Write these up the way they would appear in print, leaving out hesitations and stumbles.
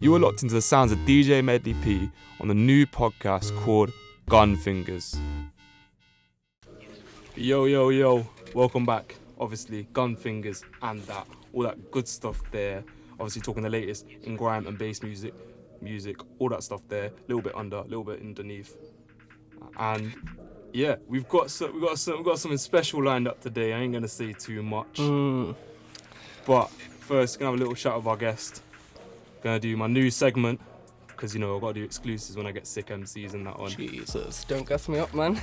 You are locked into the sounds of DJ Medley P on the new podcast called Gunfingaz. Yo, welcome back. Obviously, Gunfingaz and that, all that good stuff there. Obviously, talking the latest in grime and bass music, all that stuff there. A little bit under, a little bit underneath, and yeah, we've got something special lined up today. I ain't gonna say too much, but first, gonna have a little chat with our guest. Gonna do my new segment, because, you know, I've got to do exclusives when I get sick MCs and that one. Jesus, don't gas me up, man.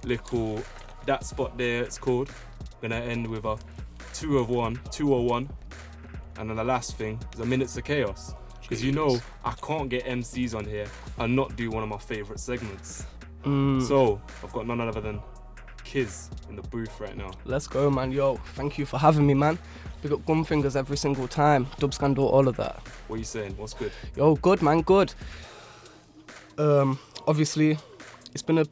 Little, that spot there, it's called. Gonna end with a 201. And then the last thing is a minutes of chaos. Because, you know, I can't get MCs on here and not do one of my favourite segments. So, I've got none other than Cizz in the booth right now. Let's go, man. Yo, thank you for having me, man. We got Gunfingaz every single time. Dub Scandal, all of that. What are you saying? What's good? Yo, good, man, good. Obviously, it's been a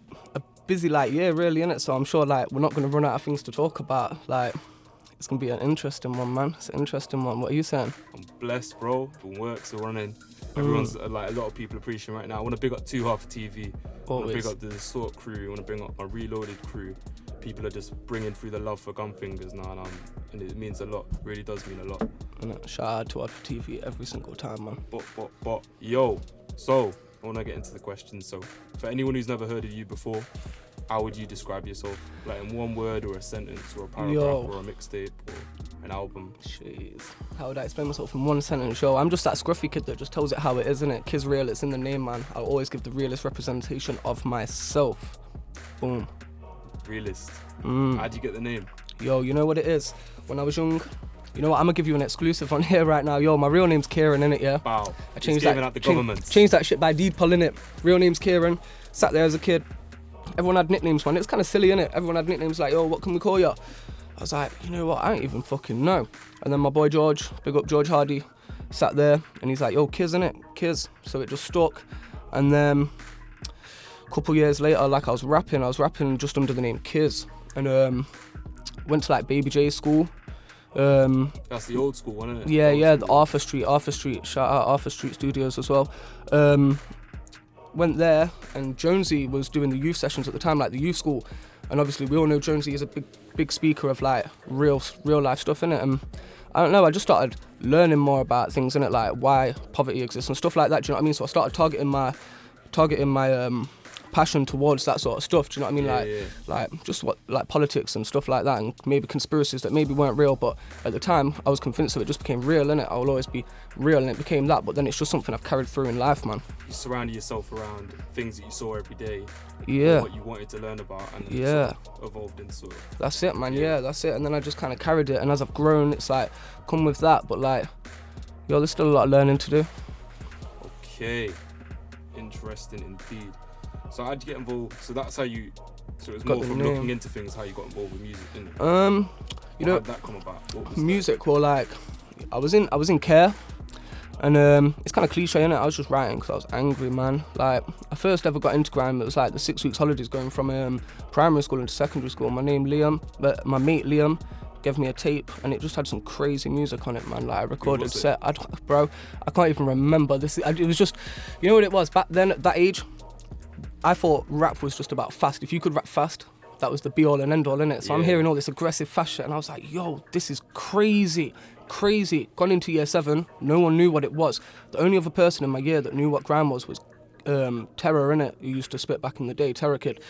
busy, year, really, innit? So I'm sure, we're not going to run out of things to talk about. It's going to be an interesting one, man. It's an interesting one. What are you saying? I'm blessed, bro. The work's are running. Everyone's, a lot of people appreciating right now. I want to big up Too Hard for TV. I want to big up the DISTORT crew. I want to bring up my Reloaded crew. People are just bringing through the love for Gunfingaz now, and it means a lot. It really does mean a lot. Shout out to Hard for TV every single time, man. But, yo, so, I want to get into the questions. So, for anyone who's never heard of you before, how would you describe yourself? In one word or a sentence or a paragraph or a mixtape or an album? Jeez. How would I explain myself in one sentence? Yo, I'm just that scruffy kid that just tells it how it is, innit? Cizz real, it's in the name, man. I'll always give the realest representation of myself. Boom. Realist. How'd you get the name? Yo, you know what it is? When I was young, you know what? I'm gonna give you an exclusive on here right now. Yo, my real name's Kieran, innit, yeah? Wow. I changed changed that shit by deed poll, innit? Real name's Kieran. Sat there as a kid. Everyone had nicknames, man. It's kind of silly, innit? Everyone had nicknames like, yo, what can we call you? I was like, you know what? I don't even fucking know. And then my boy George, big up George Hardy, sat there and he's like, yo, Cizz, innit? Cizz. So it just stuck. And then a couple years later, I was rapping just under the name Cizz. And went to Baby J's school. That's the old school one, isn't it? Yeah, the Arthur Street. Shout out Arthur Street Studios as well. Went there, and Jonesy was doing the youth sessions at the time, the youth school. And obviously, we all know Jonesy is a big speaker of real life stuff, innit? And I don't know, I just started learning more about things, innit? Why poverty exists and stuff like that. Do you know what I mean? So I started targeting my passion towards that sort of stuff. Do you know what I mean? Just what politics and stuff like that, and maybe conspiracies that maybe weren't real, but at the time I was convinced of it just became real, innit? I will always be real, and it became that. But then it's just something I've carried through in life, man. You surrounded yourself around things that you saw every day. Yeah. What you wanted to learn about, and yeah, sort of evolved into. That's it, man. Yeah, that's it. And then I just kind of carried it, and as I've grown, it's come with that. But yo, there's still a lot of learning to do. Okay, interesting indeed. So how'd you get involved? So that's how you. So it was more from looking into things how you got involved with music, didn't it? How did that come about? Music, well, I was in care, and it's kind of cliche, innit? I was just writing because I was angry, man. I first ever got into grime. It was the 6 weeks holidays going from primary school into secondary school. My mate Liam gave me a tape, and it just had some crazy music on it, man. I recorded set. I can't even remember this. It was just, you know what it was back then at that age. I thought rap was just about fast. If you could rap fast, that was the be-all and end-all, innit? So I'm hearing all this aggressive fast shit, and I was like, yo, this is crazy. Gone into year 7, no one knew what it was. The only other person in my year that knew what grime was Terror, innit? Who used to spit back in the day, Terror Kid.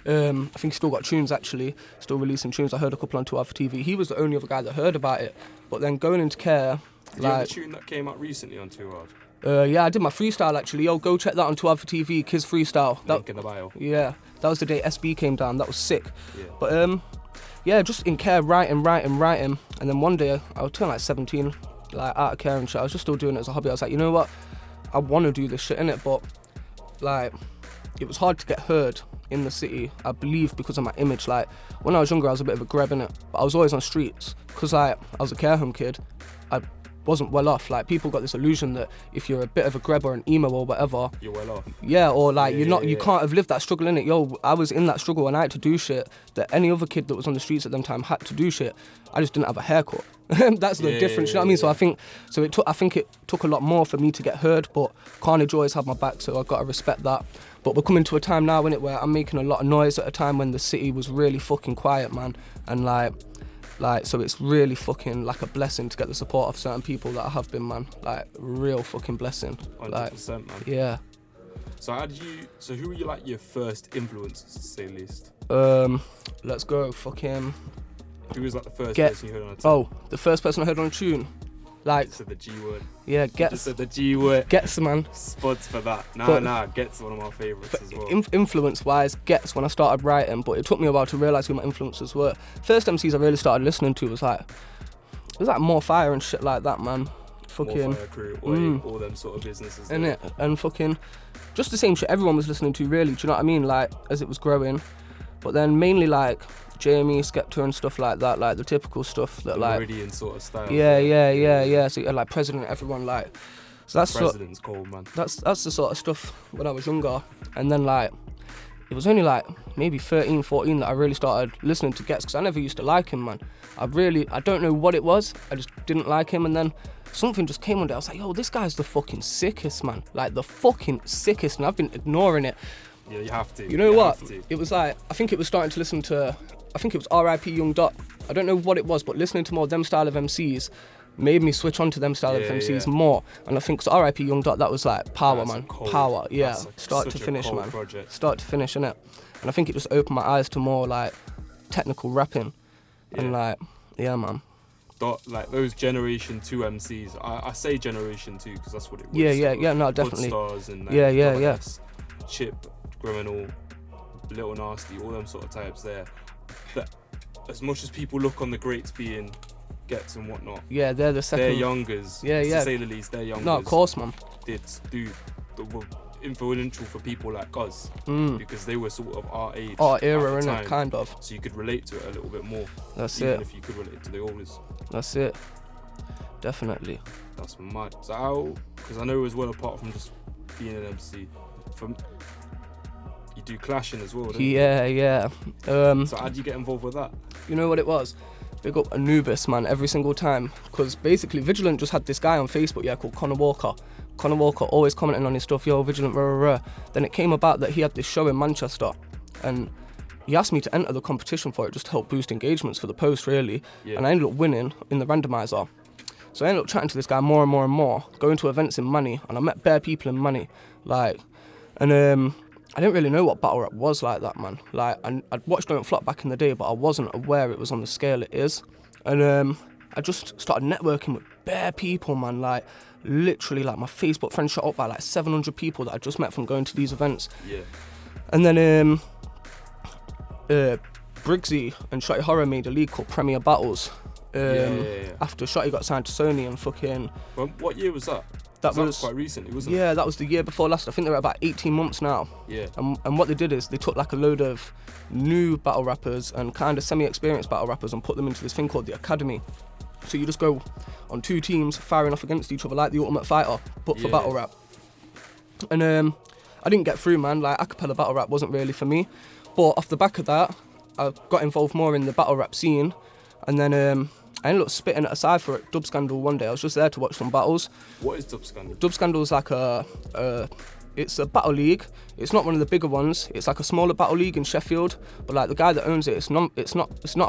I think he still got tunes, actually, still releasing tunes. I heard a couple on 2 Hard for TV. He was the only other guy that heard about it. But then going into care, Did you have a tune that came out recently on 2 Hard? Yeah, I did my freestyle, actually. Yo, go check that on 2 Hard for TV, Cizz Freestyle. Link in the bio. Yeah, that was the day SB came down. That was sick. Yeah. But yeah, just in care, writing. And then one day, I was turning 17, out of care and shit. I was just still doing it as a hobby. I was like, you know what? I want to do this shit, innit? But it was hard to get heard in the city, I believe, because of my image. When I was younger, I was a bit of a greb, innit? But I was always on streets because I was a care home kid. wasn't well off. Like people got this illusion that if you're a bit of a greb or an emo or whatever, you're well off. Yeah, or like Yeah, you're not, yeah, you yeah. can't have lived that struggle in it. Yo, I was in that struggle and I had to do shit that any other kid that was on the streets at them time had to do shit. I just didn't have a haircut. That's the Yeah, difference. You know what I yeah, mean? So yeah. I think it took a lot more for me to get heard. But Carnage always had my back, so I gotta respect that. But we're coming to a time now, innit, where I'm making a lot of noise at a time when the city was really fucking quiet, man. And like, so it's really fucking like a blessing to get the support of certain people that I have been, man. Like, real fucking blessing. 100%, man. Yeah. So who were you like your first influences, to say the least? Let's go, fucking. Who was like the first Get- person you heard on a tune? Oh, the first person I heard on a tune. Like, You said the G word. yeah, You just Gets. said the G word. Gets, man. Spots for that. But- Gets one of my favourites as well. Influence-wise, Gets when I started writing, but it took me a while to realise who my influences were. First MCs I really started listening to was like More Fire and shit like that, man. Fucking, More Fire Crew, all them sort of businesses. innit? And fucking, just the same shit everyone was listening to, really. Do you know what I mean? Like, as it was growing. But then mainly like Jamie, Skepta and stuff like that, like the typical stuff that The like. Meridian sort of style. Yeah. So you had like President, everyone like. So that's President's cold, man. that's the sort of stuff when I was younger. And then like, it was only like maybe 13, 14 that I really started listening to Gets, because I never used to like him, man. I don't know what it was, I just didn't like him. And then something just came one day, I was like, yo, this guy's the fucking sickest, man. Like the fucking sickest, and I've been ignoring it. Yeah, you have to. You know what? Have to. It was like, I think it was starting to listen to, I think it was R.I.P. Young Dot. I don't know what it was, but listening to more them style of MCs made me switch on to them style of MCs more. And I think, 'cause R.I.P. Young Dot, that was like power, That's a man. cold- Power, yeah. that's a- Start to such a finish, cold man. project. Start to finish, innit? And I think it just opened my eyes to more like technical rapping. And Yeah. like, yeah, man. Like those Generation 2 MCs. I say Generation 2 because that's what it was. Yeah, no, definitely. Stars and Yeah. Chip, Criminal, Little Nasty, all them sort of types there. That as much as people look on the greats being Gets and whatnot, Yeah, they're the second. their youngers, Yeah. to say the least, their youngers No, of course, man. were influential for people like us because they were sort of our age. Our at era, the innit? time. Kind of. So you could relate to it a little bit more. That's even it. if you could relate to the oldest. That's it. Definitely. That's mad. So how? Because I know as well, apart from just being an MC, you do clashing as well, don't you? Yeah. So how do you get involved with that? You know what it was? Big up Anubis, man, every single time. Because basically, Vigilant just had this guy on Facebook, called Connor Walker. Connor Walker always commenting on his stuff, yo, Vigilant, rah, rah, rah. Then it came about that he had this show in Manchester. And he asked me to enter the competition for it just to help boost engagements for the post, really. Yeah. And I ended up winning in the randomizer. So I ended up chatting to this guy more and more, going to events in Manny. And I met bare people in Manny. I didn't really know what battle rap was like that, man. Like, I'd watched Don't Flop back in the day, but I wasn't aware it was on the scale it is. And I just started networking with bare people, man. Like, literally, like, my Facebook friend shot up by like 700 people that I just met from going to these events. Yeah. And then Briggsy and Shotty Horror made a league called Premier Battles. Yeah. After Shotty got signed to Sony and fucking... Well, what year was that? That was quite recently, wasn't it? Yeah, that was the year before last. I think they were about 18 months now. Yeah. And what they did is they took like a load of new battle rappers and kind of semi-experienced battle rappers and put them into this thing called the Academy. So you just go on two teams firing off against each other like the Ultimate Fighter, but for battle rap. And I didn't get through, man. Like, acapella battle rap wasn't really for me. But off the back of that, I got involved more in the battle rap scene. And then I ended up spitting at a cypher at Dub Scandal one day. I was just there to watch some battles. What is Dub Scandal? Dub Scandal is like it's a battle league. It's not one of the bigger ones. It's like a smaller battle league in Sheffield. But like the guy that owns it, it's not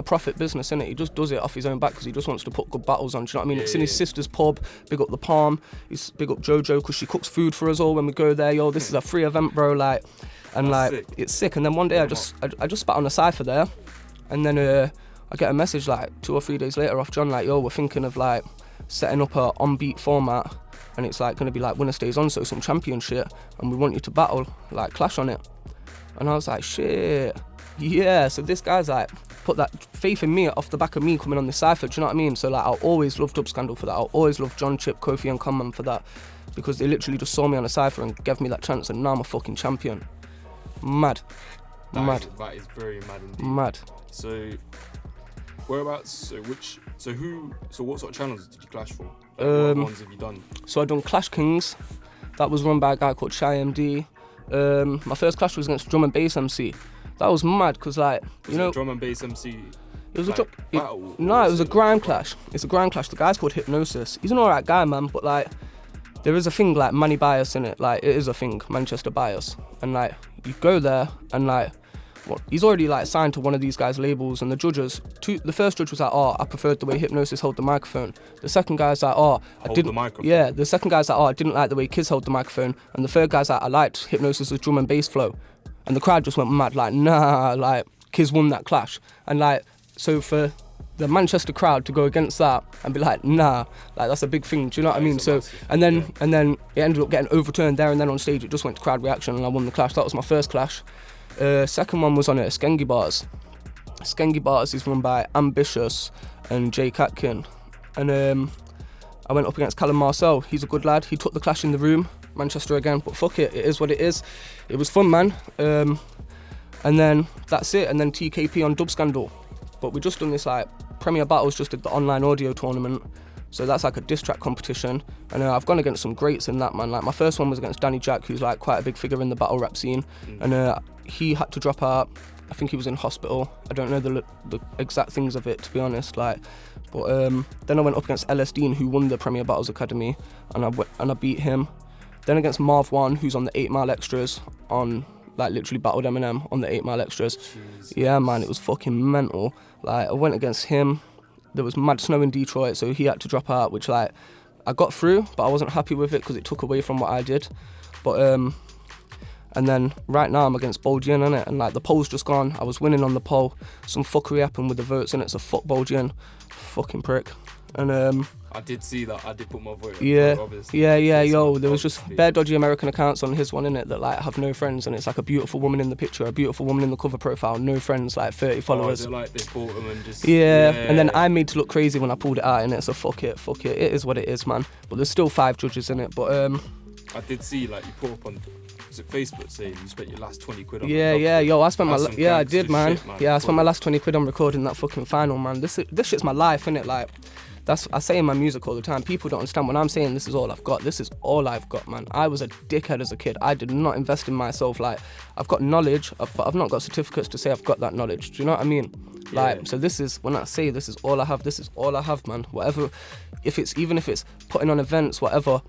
a profit business, innit? He just does it off his own back because he just wants to put good battles on. Do you know what I mean? It's in his sister's pub. Big up the Palm. He's big up JoJo because she cooks food for us all when we go there. Yo, this is a free event, bro. Like, and That's like sick. it's sick. And then one day I just spat on a cypher there, and then I get a message like 2 or 3 days later off John, like, yo, we're thinking of like setting up a on-beat format, and it's like gonna be like winner stays on, so some champion shit, and we want you to battle, like clash on it. And I was like, shit, yeah. So this guy's like put that faith in me off the back of me coming on this cypher, do you know what I mean? So like I'll always love Dub Scandal for that. I'll always love John Chip, Kofi and Common for that, because they literally just saw me on a cypher and gave me that chance, and now I'm a fucking champion. Mad. That is very mad indeed. Mad. So whereabouts? So what sort of channels did you clash for? What ones have you done? So I done Clash Kings. That was run by a guy called Shy MD. My first clash was against Drum and Bass MC. That was mad because, like, Was it Drum and Bass MC? it was like, a battle? no, it was a grime clash. It's a grime clash. The guy's called Hypnosis. He's an alright guy, man, but like, there is a thing like Manny bias in it. Like, it is a thing, Manchester bias, and like, you go there and like, well, he's already like signed to one of these guys' labels, and the judges, the first judge was like, oh, I preferred the way Hypnosis held the microphone. The second guy's like, oh, I didn't. The microphone. Yeah, the second guy's like, oh, I didn't like the way Cizz held the microphone, and the third guy's like, I liked Hypnosis' drum and bass flow, and the crowd just went mad, like, nah, like, Cizz won that clash, and like, so for the Manchester crowd to go against that and be like, nah, like, that's a big thing, do you know what I mean? So, and then it ended up getting overturned there and then on stage. It just went to crowd reaction, and I won the clash. That was my first clash. Second one was on at Skengy Bars. Skengy Bars is run by Ambitious and Jake Atkin, and I went up against Callum Marcel. He's a good lad. He took the clash in the room, Manchester again, but fuck it, it is what it is. It was fun, man. And then that's it, and then TKP on Dub Scandal. But we just done this like Premier Battles, just did the online audio tournament, so that's like a diss track competition, and I've gone against some greats in that, man. Like, my first one was against Danny Jack, who's like quite a big figure in the battle rap scene, and he had to drop out. I think he was in hospital. I don't know the exact things of it, to be honest, like, but then I went up against LS Dean, who won the Premier Battles Academy, and I beat him. Then against Marv One, who's on the 8 Mile Extras, on like literally battled Eminem on the 8 Mile Extras. Jeez. Yeah, man, it was fucking mental. Like, I went against him. There was mad snow in Detroit, so he had to drop out, which like I got through, but I wasn't happy with it because it took away from what I did. But and then right now I'm against Bolgian, innit? And like, the poll's just gone. I was winning on the poll. Some fuckery happened with the votes, and it's a fuck Bolgian, fucking prick. And I did see that. I did put my vote. yeah, Obviously. yeah. Yo, there was just bare dodgy American accounts on his one, innit, that like have no friends, and it's like a beautiful woman in the picture, a beautiful woman in the cover profile, no friends, like 30 followers. Is it like they bought them and just... Yeah, and then I made to look crazy when I pulled it out, and so fuck it. It is what it is, man. But there's still 5 judges in it. But I did see like you put up on, was it Facebook, saying you spent your last 20 quid on yeah, yo, I spent I did, shit, man. man. Yeah, I spent my last 20 quid on recording that fucking final, man. This shit's my life, innit? Like, I say in my music all the time, people don't understand when I'm saying this is all I've got. This is all I've got, man. I was a dickhead as a kid. I did not invest in myself. Like, I've got knowledge, but I've not got certificates to say I've got that knowledge. Do you know what I mean? Like, so this is, when I say this is all I have, this is all I have, man. Whatever, even if it's putting on events, whatever,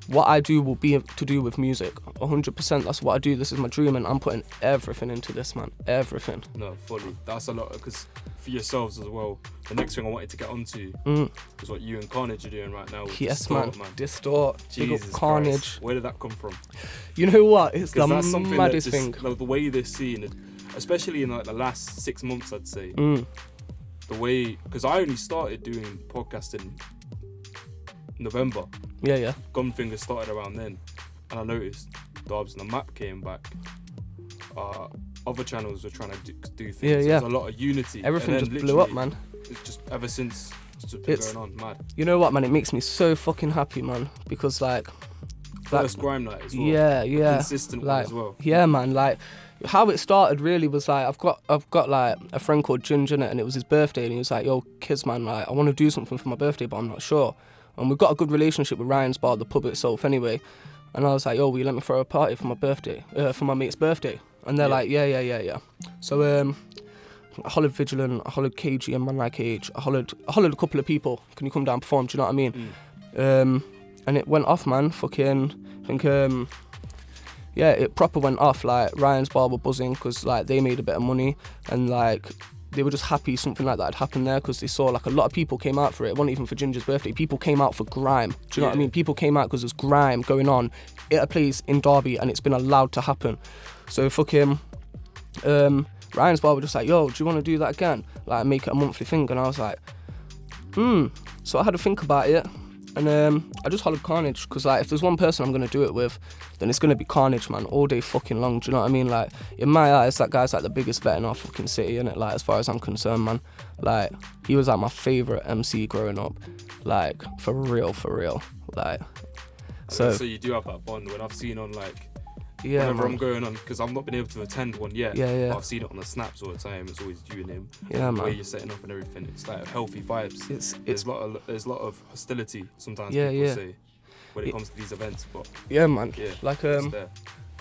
what I do will be to do with music. 100%, that's what I do. This is my dream, and I'm putting everything into this, man. Everything. No, fully. That's a lot, because for yourselves as well, the next thing I wanted to get onto is what you and Carnage are doing right now with yes, Distort, man. Distort. Jesus Carnage. Christ. Where did that come from? You know what? It's the that's something maddest that just, thing. like, the way they're seen, especially in like the last 6 months, I'd say. The way, because I only started doing podcasting November. Yeah. Gunfingaz started around then, and I noticed Dubs and the map came back. Other channels were trying to do things. Yeah. There's a lot of unity. Everything just blew up, man. It's just ever since it's been going on, mad. You know what, man? It makes me so fucking happy, man, because like, First Grime night as well. Yeah. Consistent like, one as well. Yeah, man. Like, how it started really was like, I've got like a friend called Ginger, and it was his birthday, and he was like, yo, kids, man, like, I want to do something for my birthday, but I'm not sure. And we've got a good relationship with Ryan's Bar, the pub itself, anyway. And I was like, yo, will you let me throw a party for my birthday, for my mate's birthday? And they're like, yeah. So I hollered Vigilant, I hollered KG and Man Like Age, I hollered a couple of people. Can you come down and perform? Do you know what I mean? And it went off, man. Fucking, I think, it proper went off. Like, Ryan's Bar were buzzing because like they made a bit of money, and like they were just happy something like that had happened there, because they saw like a lot of people came out for it. It wasn't even for Ginger's birthday. People came out for Grime. Do you know what I mean? People came out because there's Grime going on at a place in Derby, and it's been allowed to happen. So fucking Ryan's Bar were just like, yo, do you want to do that again? Like, make it a monthly thing. And I was like, So I had to think about it, and I just hollered Carnage, because like, if there's one person I'm gonna do it with, then it's gonna be Carnage, man, all day fucking long. Do you know what I mean? Like, in my eyes, that guy's like the biggest vet in our fucking city, innit? Like, as far as I'm concerned, man. Like, he was like my favourite MC growing up. Like, for real. Like, so you do have that bond. When I've seen on like Yeah, whenever man. I'm going on, because I've not been able to attend one yet. Yeah. But I've seen it on the snaps all the time. It's always you and him. Yeah, The man. way you're setting up and everything. It's like healthy vibes. There's There's a lot of hostility sometimes Yeah, people yeah. say when it comes to these events, but yeah, man. yeah, Like it's there.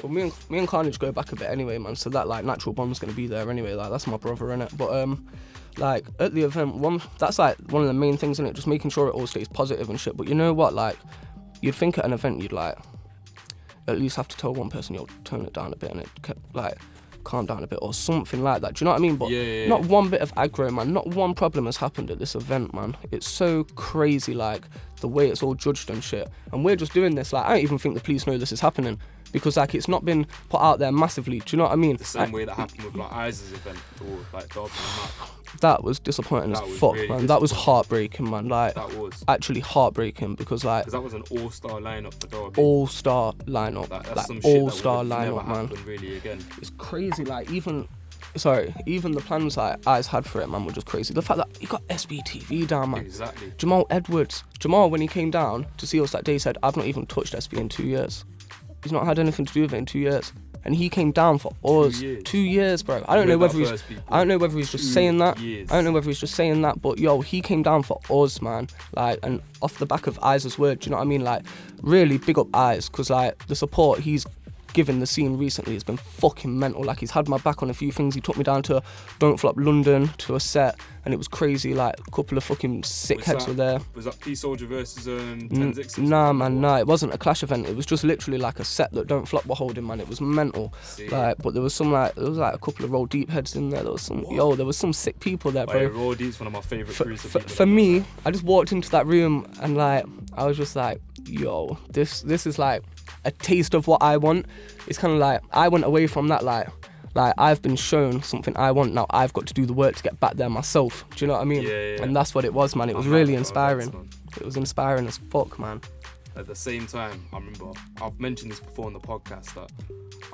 well, me and Carnage go back a bit anyway, man. So that like natural bond's gonna be there anyway. Like that's my brother, innit? But like at the event, that's like one of the main things, innit? Just making sure it all stays positive and shit. But you know what? Like you'd think at an event you'd like at least have to tell one person, yo, tone it down a bit, and it like calm down a bit or something like that. Do you know what I mean? But Yeah. not one bit of aggro, man. Not one problem has happened at this event, man. It's so crazy, like the way it's all judged and shit. And we're just doing this, like I don't even think the police know this is happening because like it's not been put out there massively. Do you know what I mean? The same way that happened with like Isa's event or like Derby and Mac. That was disappointing That as was fuck, really man. That was heartbreaking, man. Like That was. actually heartbreaking because like Because that was an all-star lineup for Derby. all-star lineup, That's like some shit all-star that would never lineup, man. happen really again. It's crazy, like even the plans like Eyes had for it, man, were just crazy. The fact that he got SBTV down, man. Exactly. Jamal, when he came down to see us that day, said, I've not even touched SB in 2 years. He's not had anything to do with it in 2 years. And he came down for us. 2 years. 2 years, bro. I don't know whether he's just saying that. Years. I don't know whether he's just saying that, but yo, he came down for us, man. Like, and off the back of Eyes' word, do you know what I mean? Like, really big up Eyes, because like the support he's given the scene recently has been fucking mental. Like he's had my back on a few things. He took me down to Don't Flop London to a set, and it was crazy. Like a couple of fucking sick heads were there. Was that P Soldier versus 10 Zixes? Nah, man, nah. It wasn't a clash event. It was just literally like a set that Don't Flop were holding, man. It was mental. See. Like, but there was a couple of Roll Deep heads in there. There was some sick people there, bro. Raw Deep's one of my favourite crews. For me, I just walked into that room and like I was just like, yo, this is like a taste of what I want. It's kind of like I went away from that like I've been shown something I want, now I've got to do the work to get back there myself. Do you know what I mean? Yeah. And that's what it was, man. It was really inspiring. It was inspiring as fuck, man. At the same time, I remember I've mentioned this before on the podcast that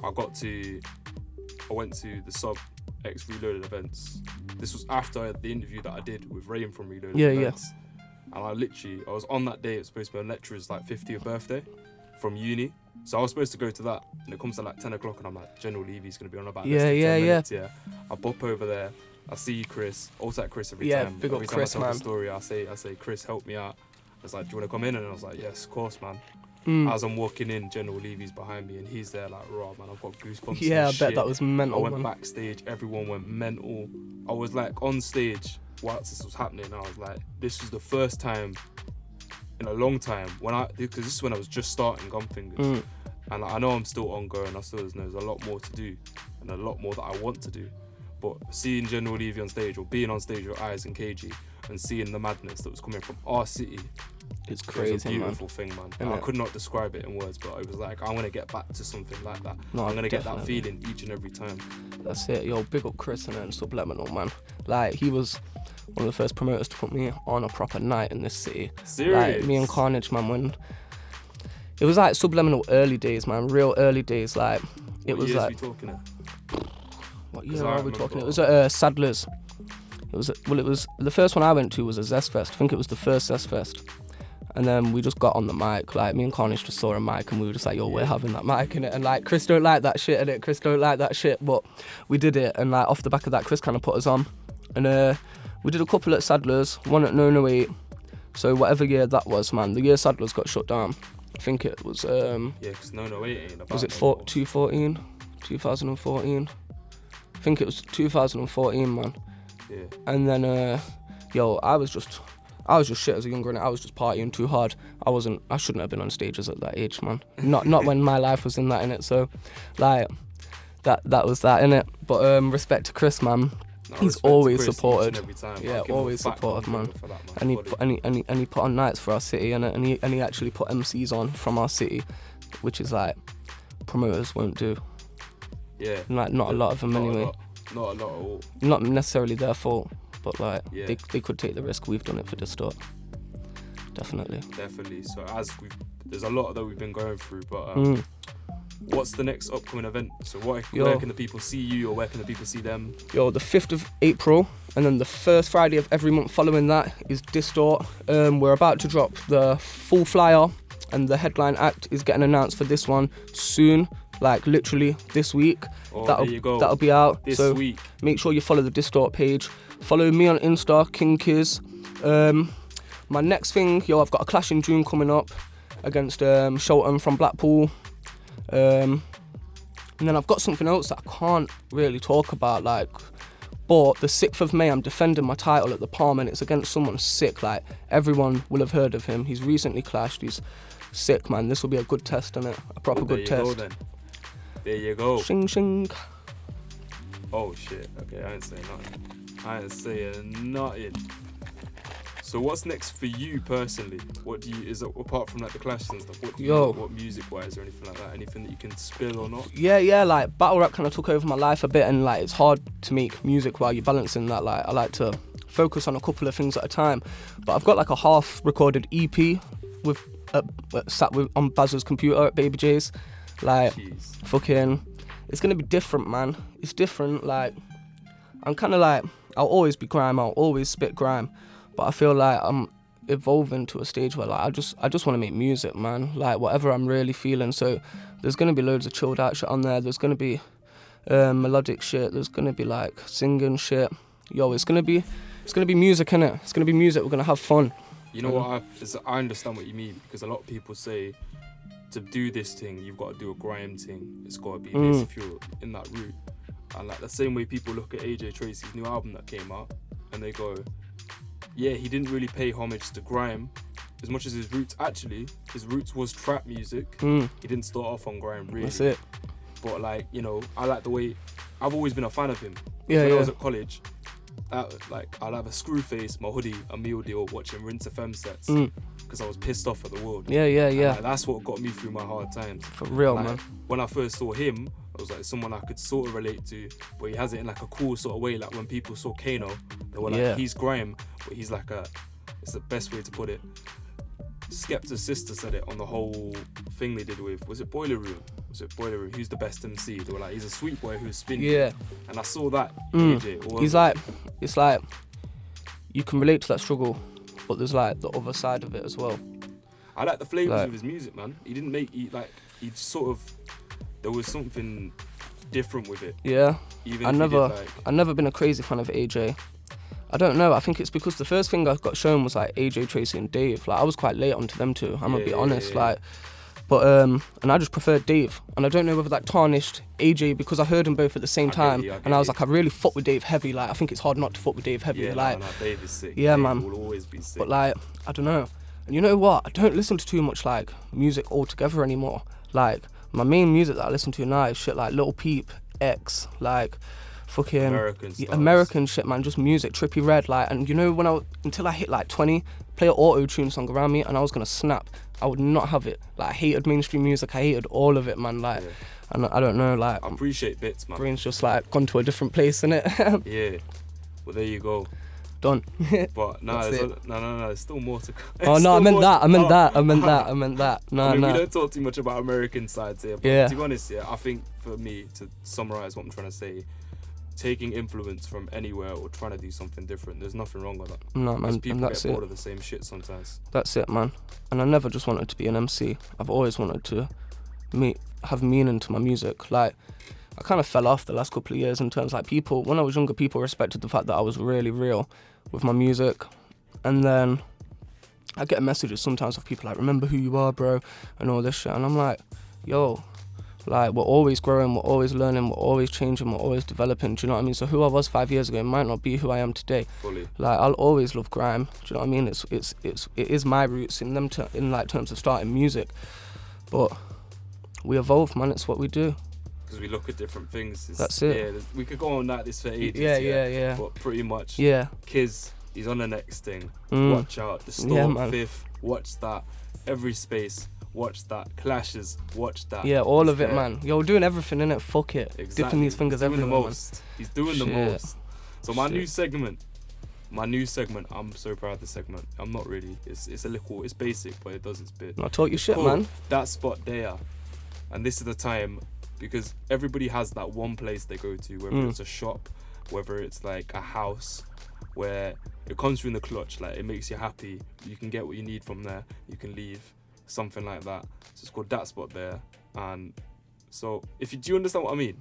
I went to the sub X Reloaded events. This was after the interview that I did with Rain from Reloaded events. And I was on that day, it was supposed to be a lecturer's like 50th birthday from uni. So I was supposed to go to that, and it comes to like 10 o'clock, and I'm like, General Levy's going to be on about 10 minutes. Yeah. I bop over there, I see Chris, also at Chris every time. Big up Every time Chris, I tell man. the story, I say, Chris, help me out. I was like, do you want to come in? And I was like, yes, of course, man. As I'm walking in, General Levy's behind me, and he's there like, raw, man, I've got goosebumps. Yeah, I and bet shit. that was mental, I went man. backstage, everyone went mental. I was like on stage whilst this was happening, I was like, this was the first time in a long time because this is when I was just starting Gunfingaz. And like, I know I'm still ongoing, there's a lot more to do and a lot more that I want to do. But seeing General Levy on stage or being on stage with Eyes and KG and seeing the madness that was coming from our city, it's crazy, it was a beautiful thing, man. Isn't I it? could not describe it in words, but it was like, I'm going to get back to something like that. No, I'm going to get that definitely. feeling each and every time. That's it, yo, big up Chris and Subliminal, man. Like, he was one of the first promoters to put me on a proper night in this city. Serious? Like, me and Carnage, man, when... It was like Subliminal early days, man, real early days, like... It What was years like... we talking at? What 'Cause year I are we remember- talking? It was at Sadler's. It was the first one I went to was a Zest Fest. I think it was the first Zest Fest. And then we just got on the mic, like me and Carnage just saw a mic and we were just like, yo, we're having that mic in it. And like, Chris don't like that shit, innit? Chris don't like that shit, but we did it. And like off the back of that, Chris kind of put us on. And we did a couple at Sadler's, one at 908. So whatever year that was, man, the year Sadler's got shut down. I think it was, Yeah, because 908 ain't about was it no more. 2014? I think it was 2014, man. Yeah. And then, I was just shit as a younger, and I was just partying too hard. I shouldn't have been on stages at that age, man. Not when my life was in that, so, like, that was that, innit? But respect to Chris, man. No, He's respect to always Chris each supported. and every time. Yeah, I'll give him always a back supportive, man. for that, And he Fully. put, put on nights for our city, innit? And he actually put MCs on from our city, which is like promoters won't do. Yeah. Like not a lot of them anyway. Not a lot at all. Not necessarily their fault, but like Yeah. they could take the risk. We've done it for Distort. Definitely. Definitely. So there's a lot that we've been going through, but what's the next upcoming event? So where can the people see you, or where can the people see them? Yo, the 5th of April, and then the first Friday of every month following that is Distort. We're about to drop the full flyer, and the headline act is getting announced for this one soon. like literally this week. Oh, there you go. That'll be out. This so week. make sure you follow the DISTORT page. Follow me on Insta, King Cizz. My next thing, I've got a clash in June coming up against Shelton from Blackpool. And then I've got something else that I can't really talk about, like, but the 6th of May I'm defending my title at the Palm, and it's against someone sick. Like, everyone will have heard of him. He's recently clashed. He's sick, man. This will be a good test, innit? A proper good test. There you go. Shing shing. Oh shit. Okay, I ain't saying nothing. So what's next for you personally? What do you, is it, apart from like the clashes and stuff, what do you what music wise or anything like that? Anything that you can spill or not? Yeah, like battle rap kind of took over my life a bit, and like it's hard to make music while you're balancing that. Like I like to focus on a couple of things at a time, but I've got like a half recorded EP with sat with on Baz's computer at Baby J's. Like, Jeez. Fucking, it's gonna be different, man. It's different. Like, I'm kind of like, I'll always be grime. I'll always spit grime. But I feel like I'm evolving to a stage where like I just want to make music, man. Like whatever I'm really feeling. So there's gonna be loads of chilled out shit on there. There's gonna be melodic shit. There's gonna be like singing shit. It's gonna be music, innit? It's gonna be music. We're gonna have fun. You know what? I understand what you mean, because a lot of people say to do this thing, you've got to do a grime thing. It's got to be this if you're in that route. And like the same way people look at AJ Tracy's new album that came out, and they go, yeah, he didn't really pay homage to grime as much as his roots. Actually, his roots was trap music. He didn't start off on grime, really. That's it. But like, you know, I like the way, I've always been a fan of him. Yeah, when yeah. I was at college, like I'll have a screw face, my hoodie, a meal deal, watching Rinse FM sets because I was pissed off at the world. Yeah. And, like, that's what got me through my hard times. For real, like, man. When I first saw him, I was like someone I could sort of relate to, but he has it in like a cool sort of way. Like when people saw Kano, they were like, he's grime, but he's like it's the best way to put it. Skepta's sister said it on the whole thing they did with, was it Boiler Room? Who's the best MC? They were like, he's a sweet boy who's spinning. Yeah. And I saw that. AJ, He's like, it's like, you can relate to that struggle, but there's like the other side of it as well. I like the flavours of his music, man. He didn't make, he sort of, there was something different with it. Yeah. Even I've never been a crazy fan of AJ. I don't know. I think it's because the first thing I got shown was like AJ, Tracy, and Dave. Like I was quite late onto them two. I'm gonna be honest. Like, but and I just preferred Dave. And I don't know whether that tarnished AJ because I heard them both at the same time. And I was like, I really fuck with Dave heavy. Like I think it's hard not to fuck with Dave heavy. Yeah, like, no, Dave is sick. Yeah, Dave man. will always be sick. But like, I don't know. And you know what? I don't listen to too much like music altogether anymore. Like my main music that I listen to now is shit like Lil Peep, X, like fucking American shit, man. Just music, Trippie Redd, like. And you know, until I hit like 20, play an auto-tune song around me, and I was gonna snap. I would not have it. Like I hated mainstream music. I hated all of it, man. Like, and I don't know, like. I appreciate bits, man. Brain's just like gone to a different place, innit? Yeah. Well, there you go. Done. But no, there's still more to come. Oh no, I meant that. No, I mean, no. we don't talk too much about American sides here, but to be honest, I think for me, to summarize what I'm trying to say, taking influence from anywhere or trying to do something different, there's nothing wrong with that. No, man, people and that's get bored it. of the same shit sometimes. That's it, man. And I never just wanted to be an MC. I've always wanted to have meaning to my music. Like, I kind of fell off the last couple of years in terms like people, when I was younger, people respected the fact that I was really real with my music. And then I get messages sometimes of people like, remember who you are, bro, and all this shit. And I'm like, yo, like, we're always growing, we're always learning, we're always changing, we're always developing. Do you know what I mean? So who I was 5 years ago might not be who I am today. Fully. Like, I'll always love grime. Do you know what I mean? It is my roots in terms of starting music. But we evolve, man. It's what we do. Because we look at different things. That's it. Yeah, we could go on like this for ages. Yeah. But pretty much. Yeah. Cizz, he's on the next thing. Watch out. DISTORT, Fifth. Watch that. Every space. Watch that. Clashes. Watch that. Yeah, all of it, man. Yo, we're doing everything, innit? Fuck it. Exactly. Dipping these fingers everywhere, man. He's doing the most. So my new segment, I'm so proud of this segment. I'm not really. It's basic, but it does its bit. Now talk your shit, man. That spot there. And this is the time, because everybody has that one place they go to, whether it's a shop, whether it's like a house, where it comes through in the clutch, like it makes you happy. You can get what you need from there. You can leave. Something like that. So it's called That Spot There, and So do you understand what I mean?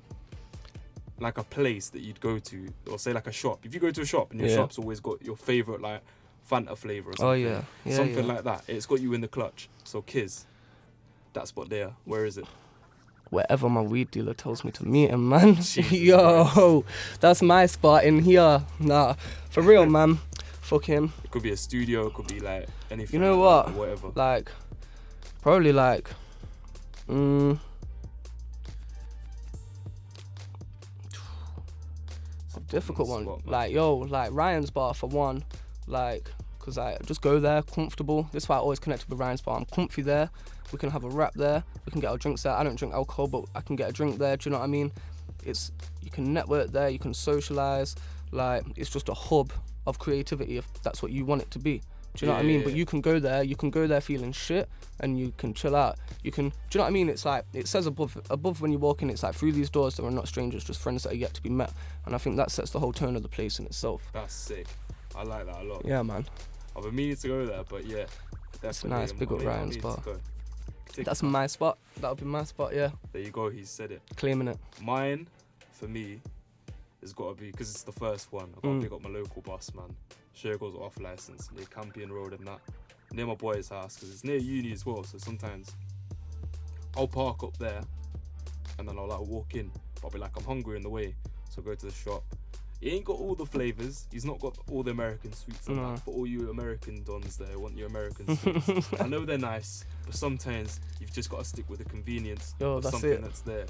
Like a place that you'd go to, or say like a shop. If you go to a shop and your shop's always got your favorite like Fanta flavor or something. Oh yeah, yeah, something yeah. like that. It's got you in the clutch. So Cizz, that spot there. Where is it? Wherever my weed dealer tells me to meet him, man. Jesus Yo, that's my spot in here. Nah, for real, man. Fuck him. It could be a studio. It could be like anything. You know like what? that, or whatever. Like, probably like, it's a difficult one. Spot, man. Like, yo, like Ryan's bar for one. Like, cause I just go there, comfortable. This is why I always connected with Ryan's bar. I'm comfy there. We can have a wrap there. We can get our drinks there. I don't drink alcohol, but I can get a drink there. Do you know what I mean? You can network there. You can socialize. Like, it's just a hub of creativity if that's what you want it to be. Do you know what I mean? But you can go there. You can go there feeling shit, and you can chill out. You can. Do you know what I mean? It's like it says above when you walk in. It's like through these doors there are not strangers, just friends that are yet to be met. And I think that sets the whole tone of the place in itself. That's sick. I like that a lot. Yeah, man. I've been meaning to go there, but yeah, definitely. It's nice. Big up Ryan's bar. That's my spot. That'll be my spot. Yeah. There you go. He said it. Claiming it. Mine, for me, has got to be, because it's the first one, I've got to pick up my local bus, man. Sure goes off license near Campion Road and that. Near my boy's house, because it's near uni as well, so sometimes I'll park up there and then I'll like walk in. But I'll be like, I'm hungry on the way, so I'll go to the shop. He ain't got all the flavours, he's not got all the American sweets and that. For all you American dons there, want your American sweets. I know they're nice, but sometimes you've just got to stick with the convenience of that's something it. that's there.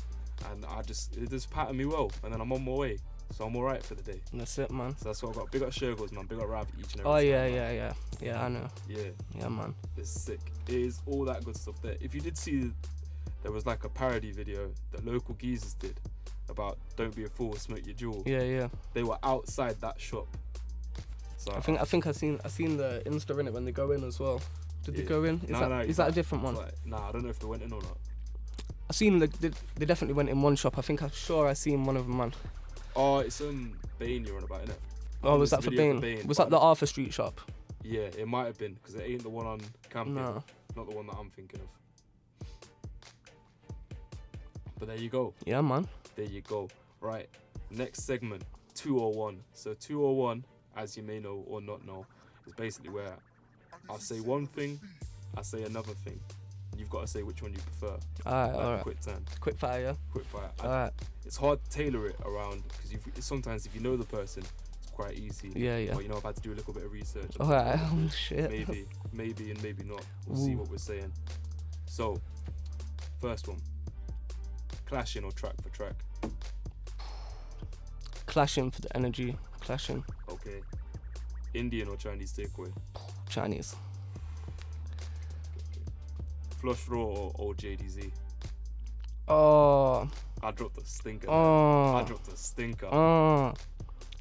And it just patterned me well, and then I'm on my way, so I'm alright for the day. That's it, man. So that's what I've got. Big up Shergos, man. Big up Rav each and every Oh time, yeah, man. yeah. I know. Yeah, man. it's sick. It is all that good stuff there. If you did see, there was like a parody video that local geezers did about "Don't be a fool, smoke your jewel." Yeah. They were outside that shop. So I think I seen the Insta in it when they go in as well. Did they go in? Is that a different one? Like, nah, I don't know if they went in or not. I seen they definitely went in one shop. I'm sure I seen one of them, man. Oh, it's Bain you're on about, innit? Oh, was that for Bain? Was that the Arthur Street shop? Yeah, it might have been, because it ain't the one on Campion. No. Not the one that I'm thinking of. But there you go. Yeah, man. There you go. Right, next segment, 201. So 201, as you may know or not know, is basically where I'll say one thing, I say another thing. You've got to say which one you prefer. Alright. Quick turn. Quick fire, yeah? Quick fire. Alright. It's hard to tailor it around, because sometimes if you know the person, it's quite easy. Yeah. But I've had to do a little bit of research. Alright, oh shit. Maybe and maybe not. We'll see what we're saying. So, first one. Clashing or track for track? Clashing for the energy. Clashing. Okay. Indian or Chinese takeaway? Chinese. Flush Raw or old JDZ? Oh. I dropped a stinker. Oh. I dropped a stinker. Oh.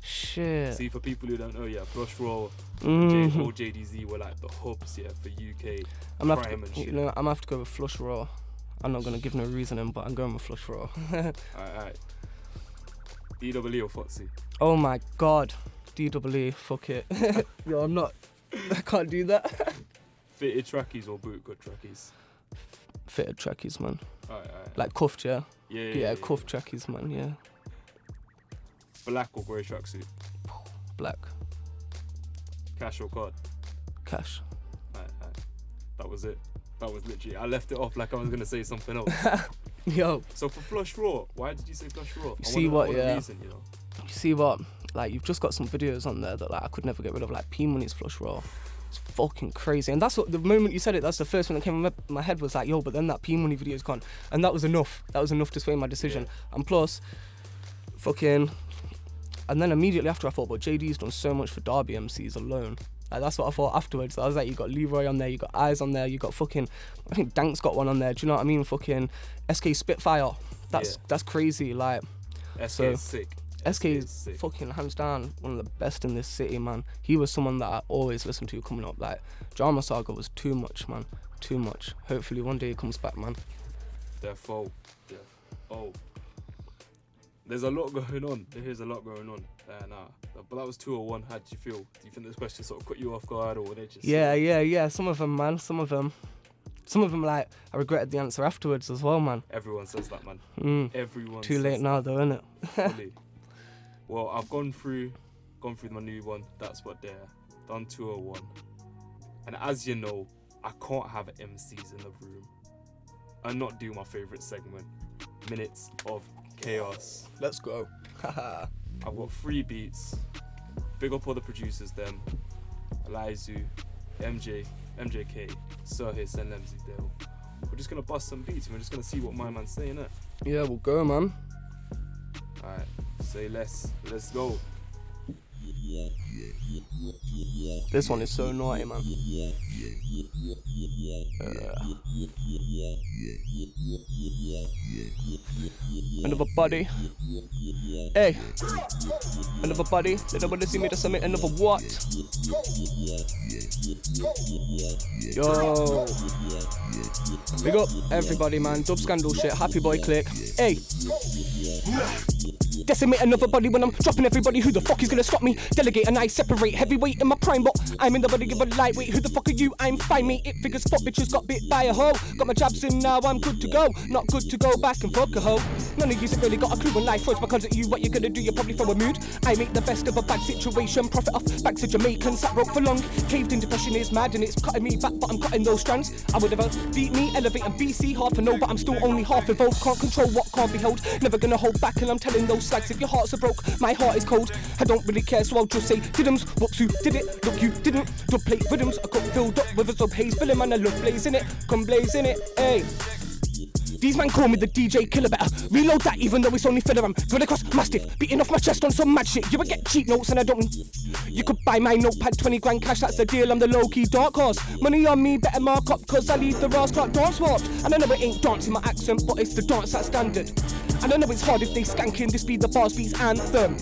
Shit. See, for people who don't know, Flush Raw, old JDZ were like the hubs, for UK crime and shit. I'm gonna have to go with Flush Raw. I'm not gonna give no reasoning, but I'm going with Flush Raw. Alright. DWE or Fotsy? Oh my god. DWE, fuck it. Yo, I'm not. I can't do that. Fitted trackies or bootcut trackies? Fitted trackies, man. Alright. Like cuffed, yeah? Yeah, cuffed trackies, man, yeah. Black or grey tracksuit? Black. Cash or card? Cash. Alright. That was it. That was literally, I left it off like I was gonna say something else. Yo. So for Flush Raw, why did you say Flush Raw? You see what, yeah. Reason, You see what? Like, you've just got some videos on there that like I could never get rid of, like P Money's Flush Raw. It's fucking crazy. And that's what, the moment you said it, that's the first one that came in my head was like, yo, but then that P Money video's gone. And that was enough. That was enough to sway my decision. Yeah. And plus, fucking, and then immediately after I thought, but JD's done so much for Derby MCs alone. Like, that's what I thought afterwards. I was like, you got Leroy on there, you got Eyes on there, you got fucking, I think Dank's got one on there. Do you know what I mean? Fucking SK Spitfire. That's crazy. Like, SK is sick. SK is fucking hands down one of the best in this city, man. He was someone that I always listened to coming up. Like, Drama Saga was too much, man. Too much. Hopefully one day he comes back, man. Defo. There's a lot going on. There's a lot going on. But that was 201. How did you feel? Do you think this question sort of caught you off guard, or were they just... Yeah. Some of them, man. Some of them. Some of them like, I regretted the answer afterwards as well, man. Everyone says that, man. Everyone. Too late now, though, innit? Fully. Well, I've gone through my new one. That's what they're done 201. And as you know, I can't have MCs in the room and not do my favorite segment, Minutes of Chaos. Let's go. I've got 3 beats. Big up all the producers, them. LAIZU, MJK, Sirens, and LEMZLY. We're just gonna bust some beats and we're just gonna see what my man's saying, innit? Yeah, we'll go, man. Alright, say let's go. This one is so naughty, man. Another body. Hey. Another body. They don't want to see me to submit another what? Yo. Big up everybody, man. Dub scandal shit. Happy boy click. Hey. Decimate another body when I'm dropping everybody. Who the fuck is gonna stop me? Delegate and I separate. Heavyweight in my prime, but I'm in the body of a lightweight. Who the fuck are you? I'm fine, mate. It figures fuck bitches got bit by a hoe. Got my jabs in now, I'm good to go. Not good to go back and fuck a hoe. None of you's really got a clue when life throws my cards at you. What you gonna do? You probably throw a mood. I make the best of a bad situation. Profit off back to Jamaican. Sat broke for long. Caved in depression is mad and it's cutting me back, but I'm cutting those strands. I would have beat me, elevate and BC half a no, but I'm still only half evolved. Can't control what can't be held. Never gonna hold back, and I'm telling those slags if your hearts are broke, my heart is cold. I don't really care, so I'll just say didums. Whoops, who did it? Look, you didn't. Dub plate rhythms. I got filled up with a sub haze filling, man. I love blazing it. Come blazing it, hey. These man call me the DJ killer, better reload that even though it's only filler. I'm going across mastiff, beating off my chest on some mad shit. You would get cheap notes and I don't. You could buy my notepad, 20 grand cash, that's the deal. I'm the low-key dark horse. Money on me, better mark up, cause I leave the Ross Clark dance warped. And I know it ain't dancing my accent, but it's the dance that's standard. And I know it's hard if they skanking, this be the Bars Beats anthem.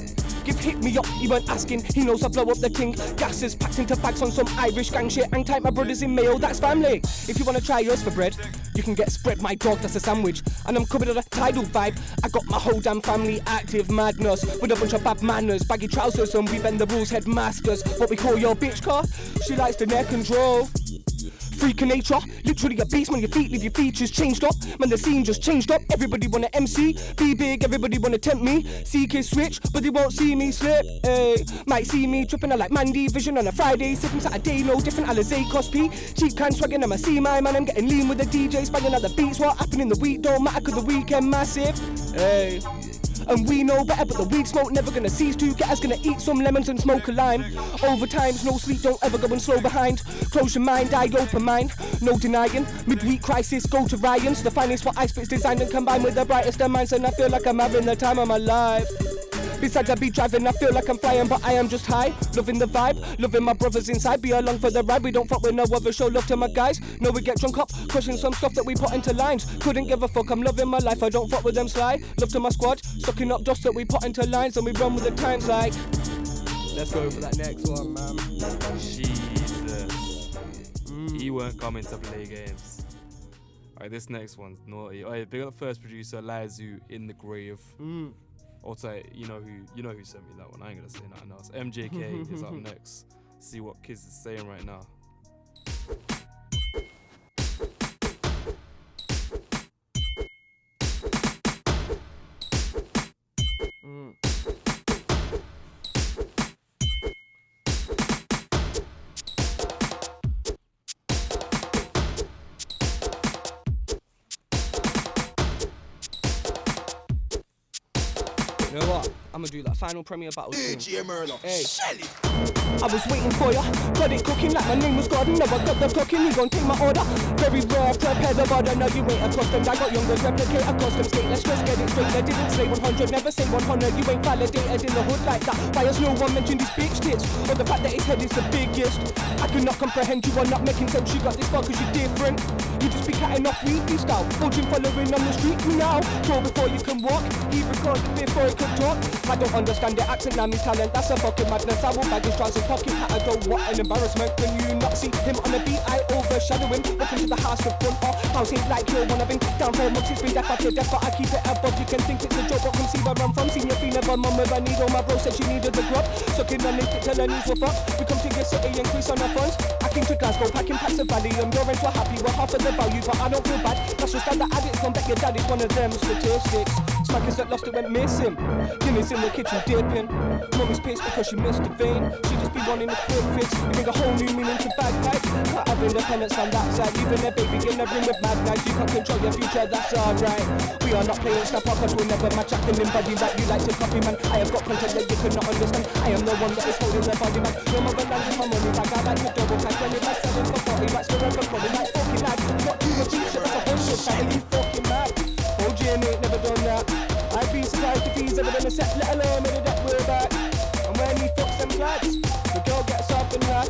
Give hit me up, he weren't asking, he knows I blow up the ting. Gases packed into bags on some Irish gang shit. Hang tight, my brothers in Mayo, that's family. If you wanna try yours for bread, you can get spread, my dog, that's a sandwich. And I'm covered with a tidal vibe. I got my whole damn family active madness, with a bunch of bad manners, baggy trousers, and we bend the rules, headmasters. What we call your bitch car, she likes the neck control. Freak of nature, literally a beast when your feet leave your features changed up. Man, the scene just changed up. Everybody wanna MC, be big, everybody wanna tempt me. See kids switch, but they won't see me slip. Hey, might see me tripping. I like Mandy Vision on a Friday, sipping Saturday, no different. Alizé Cosby, cheap can swagging. I'ma see my man. I'm getting lean with the DJs, banging out the beats. What happened in the week don't matter 'cause the weekend massive. Hey. And we know better, but the weed smoke never gonna cease to get us. Gonna eat some lemons and smoke a lime. Overtimes, no sleep, don't ever go and slow behind. Close your mind, I open mine. No denying, midweek crisis, go to Ryan's. The finest for ice spits designed and combined with the brightest of minds. And I feel like I'm having the time of my life. Besides I be driving, I feel like I'm flying, but I am just high. Loving the vibe, loving my brothers inside. Be along for the ride, we don't fuck with no other. Show love to my guys. No, we get drunk up, crushing some stuff that we put into lines. Couldn't give a fuck, I'm loving my life. I don't fuck with them sly. Love to my squad, sucking up dust that we put into lines. And we run with the times like. Let's go for that next one, man. Jesus. He weren't coming to play games. Alright, this next one's naughty. Alright, big up the first producer, LAIZU, In the Grave. Also, you know who sent me that one. I ain't gonna say nothing else. MJK is up next. See what Cizz is saying right now. You know what? I'ma do that final premiere battle soon. DJ MURLO. Hey. I was waiting for ya, got it cooking like my name was God. Never got the cooking, you gon' take my order. Very rare, prepare the border. Now you ain't accustomed. I got youngers replicate a custom state. Let's just get it straight. I didn't say 100, never say 100. You ain't validated in the hood like that. Why has no one mentioned these bitch tits? Or the fact that his head is the biggest. I cannot comprehend you are not making sense. You got this far 'cause you're different. You just be catting off weed style. Bulging following on the street now. Crawl before you can walk. He recorded before it could talk. I don't understand the accent, now me's talent, that's a fucking madness. I will bag his trousers, pocket hat, I don't what an embarrassment. When you not see him on the beat, I overshadow him. Welcome to the house with front or housing like you wanna been down for months, it's been death after death, but I keep it above. You can think it's a joke, but come see where I'm from. Seen your feet never mum where I need all my bro said she needed the grub. Sucking on it till her knees were fucked. We come to your city, increase on our funds. I came to Glasgow, packing packs of Valley. And your ends were happy, we're half of the value, but I don't feel bad. That's just that the addicts come back, your daddy's one of them statistics. Smackers that lost it went missing. Guinness in the kitchen dipping. Mummy's pissed because she missed the vein. She just be wanting a quick fix. You bring a whole new meaning to bagpipes. Cut up independence on that side. Leaving their baby in the room with mad knives. You can't control your future, that's alright. We are not playing snap up, cause we'll never match acting body that you like to copy, man. I have got content that you cannot understand. I am the one that is holding the body, man. Your mother lands with my money back. I like to double cash when it might 7 for 40 racks forever calling like fucking lad. Not you a teacher, that's a whole shit, man. You fucking mad. OG ain't never done that. I'd be surprised if he's ever done a set, let alone made a deck we're back. And when he fucks them lads, the girl gets up and laughs.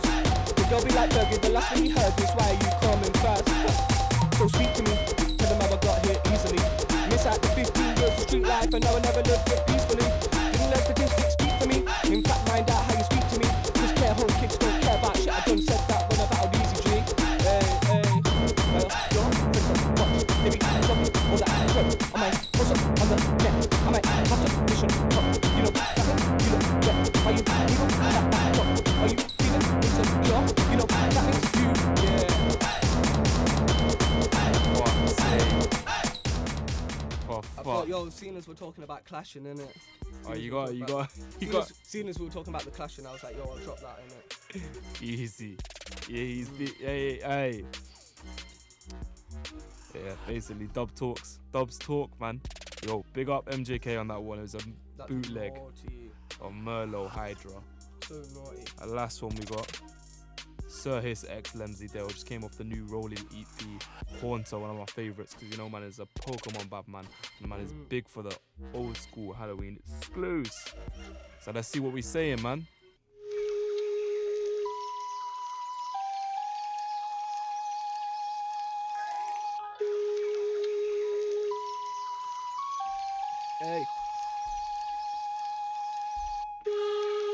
The girl be like, Fergie, the last thing he heard is why you coming fast. So speak to me, tell him how I got here easily. Miss out the 15 years of street life and now I never lived it peacefully. Didn't let statistics speak for me. In fact, mind out how you speak to me. Cause care home kids don't care about shit. I done said that when I battled Easy G. Hey, hey, well, you're watch, maybe something, all that crap. I might post up on the net. I might have to mission up. You know, that means you know, yeah. Are you feeling that drop? Are you feeling insecure? You know, that means you, yeah. I thought, yo, seeing as we're talking about clashing, innit? Oh, you got. Seeing as we were talking about the clashing, I was like, yo, I'll drop that, innit? Easy. Yeah, he's hey. Yeah, basically, Dubs talk, man. Yo, big up MJK on that one. It was a bootleg of MURLO, HYDRA. So naughty. And last one we got Sir Hiss X LEMZLY. Just came off the new rolling EP Haunter, one of my favourites, because you know, man, is a Pokemon bad man, and man is big for the old school Halloween exclusive. So let's see what we saying, man. Hey.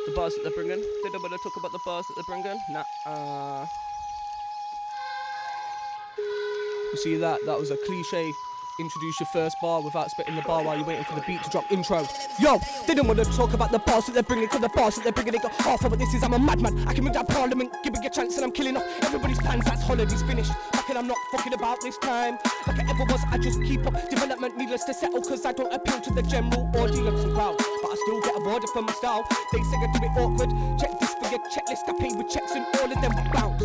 The bars that they're bringing. They don't want to talk about the bars that they're bringing. Nah. You see that? That was a cliche. Introduce your first bar without spitting the bar while you're waiting for the beat to drop. Intro. Yo, they don't want to talk about the bars that they're bringing, cause the bars that they're bringing, they got half of what this is. I'm a madman. I can make that parliament, give me a chance and I'm killing off everybody's plans. That's holidays finished. Back and I'm not fucking about this time. Like I ever was, I just keep up development, needless to settle, cause I don't appeal to the general audience and crowd. But I still get awarded for my style. They say I do it awkward. Check this for your checklist. I pay with checks and all of them bounce.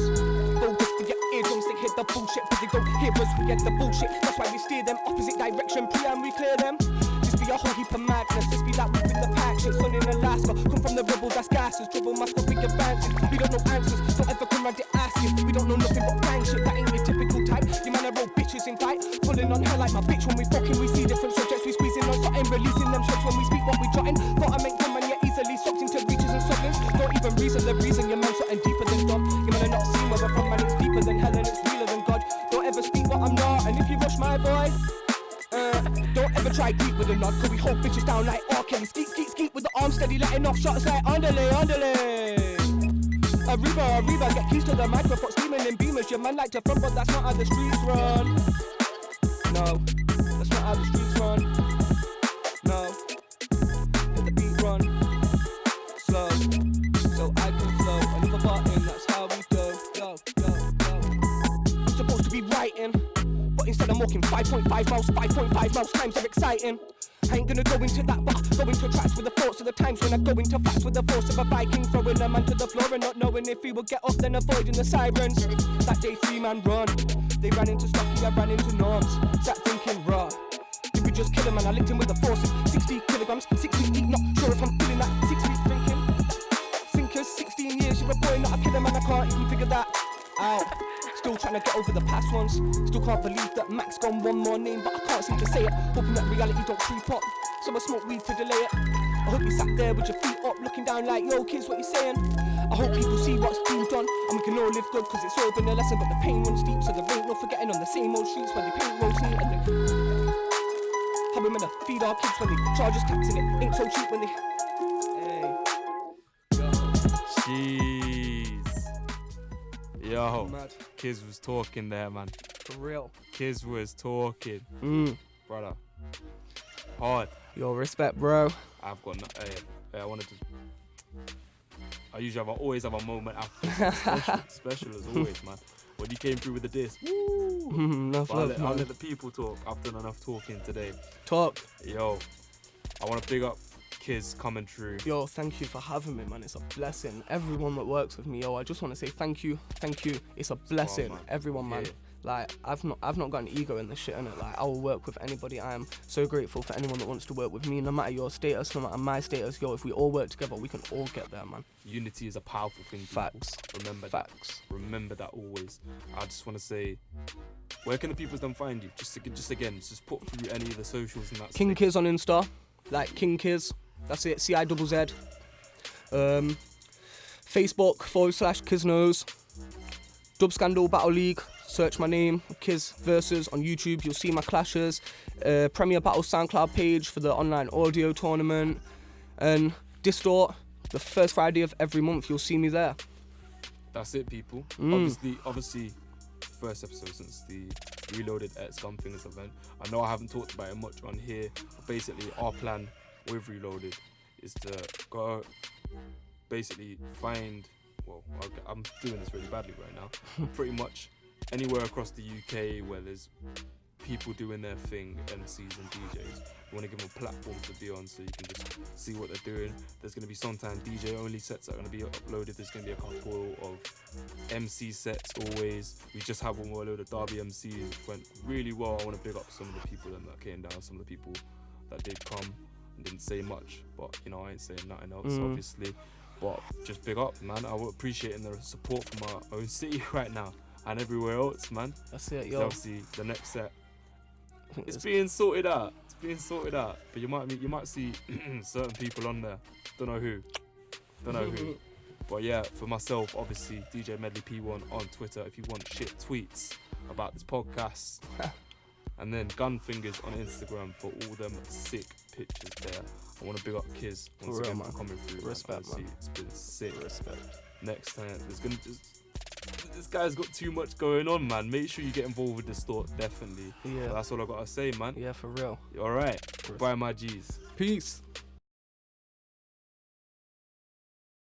Bogus for your eardrums, they hear the bullshit, but they don't hear us, we get the bullshit. That's why we steer them opposite direction, pre and we clear them. This be a whole heap of madness, this be like we with the pack shit, sun in Alaska. Come from the rebel, that's gases, dribble my stuff with your advances. We don't know answers, don't ever come round to ask you. We don't know nothing but bang shit, that ain't your typical type. You man are all bitches in fight, pulling on her like my bitch. When we fucking, we see different subjects, we squeezing on something, releasing them shots when we speak what we jotting. Thought I make them and you're easily sucked into reaches and suckings. Don't even reason the reason, your man something deeper than dumb. You man are not seen where we're from, man, it's deeper than hell and it's realer than God. Don't ever speak what I'm not, and if you rush my boy, don't ever try deep with a nod, cause we hold bitches down like R. Kelly. Skeet with the arm steady, letting off shots like underlay. Arriba, get keys to the microphone, steaming in beamers. Your man like to front, but that's not how the streets run. No, that's not how the streets run. No, let the beat run slow, so I can flow. Another button, that's how we go. I'm supposed to be writing, but instead I'm walking 5.5 miles. 5.5 miles times are exciting. I ain't gonna go into that, but go into tracks with the thoughts of the times when I go into facts with the force of a Viking, throwing a man to the floor and not knowing if he will get up, then avoiding the sirens. That day 3-man run, they ran into Stocky, I ran into Norms. Sat thinking raw, did we just kill him? And I licked him with the force of 60 kilograms, 6 feet deep, not sure if I'm feeling that. 6 feet drinking, sinkers, 16 years, you're a boy, not a killer, man, I can't even figure that out. Still trying to get over the past ones. Still can't believe that Max gone one more name, but I can't seem to say it. Hoping that reality don't creep up, so I smoke weed to delay it. I hope you sat there with your feet up, looking down like, yo kids, what you saying? I hope people see what's been done, and we can all live good, cause it's all been a lesson. But the pain runs deep, so there ain't no forgetting on the same old streets where they paint roads neat. And I Probably meant to feed our kids when they charge us taxing it. Ain't so cheap when they. Hey. Jeez. Yo, Mad. Cizz was talking there, man. For real. Cizz was talking. Brother. Hard. Yo, respect, bro. I've got no, I wanted to. Always have a moment after. Special as always, man. When you came through with the diss, Enough love, I'll man. let the people talk. I've done enough talking today. Talk. Yo, I want to big up Cizz coming through. Yo, thank you for having me, man. It's a blessing. Everyone that works with me, yo, I just want to say thank you. It's a blessing. man. Everyone, man. Yeah. Like, I've not got an ego in this shit, innit? Like, I will work with anybody. I am so grateful for anyone that wants to work with me, no matter your status, no matter my status. Yo, if we all work together, we can all get there, man. Unity is a powerful thing. People. Facts. Remember Facts. that. Remember that always. I just want to say, where can the people then find you? Just just put through any of the socials and that's King Cizz on Insta, like King Cizz. That's it. CIZZ. Facebook /Cizz Knows. Dub Scandal Battle League. Search my name, Cizz Versus on YouTube. You'll see my clashes. Premier Battle SoundCloud page for the online audio tournament. And Distort, the first Friday of every month. You'll see me there. That's it, people. Obviously, first episode since the Reloaded X Gunfingaz event. I know I haven't talked about it much on here, but basically our plan with Reloaded is to go basically find. Well, I'm doing this really badly right now. Pretty much anywhere across the UK where there's people doing their thing, MCs and DJs. We want to give them a platform to be on so you can just see what they're doing. There's going to be sometimes DJ only sets that are going to be uploaded. There's going to be a couple of MC sets always. We just had one where a load of Derby MCs, which went really well. I want to big up some of the people that came down, some of the people that did come and didn't say much, but you know, I ain't saying nothing else, obviously. But just big up, man. I would appreciate the support from our own city right now and everywhere else, man. That's it, So yo. obviously the next set, it's being sorted out. But you might see certain people on there. Don't know who. But yeah, for myself, obviously DJ Medley P1 on Twitter. If you want shit tweets about this podcast, and then Gunfingaz on Instagram for all them sick pictures there. I want to big up Cizz once real, again man. for coming through. Respect, Honestly, man. It's been sick. Respect. Next time, this guy's got too much going on, man. Make sure you get involved with DISTORT, definitely. Yeah. But that's all I gotta say, man. Yeah, for real. Alright. Bye, my G's. Peace.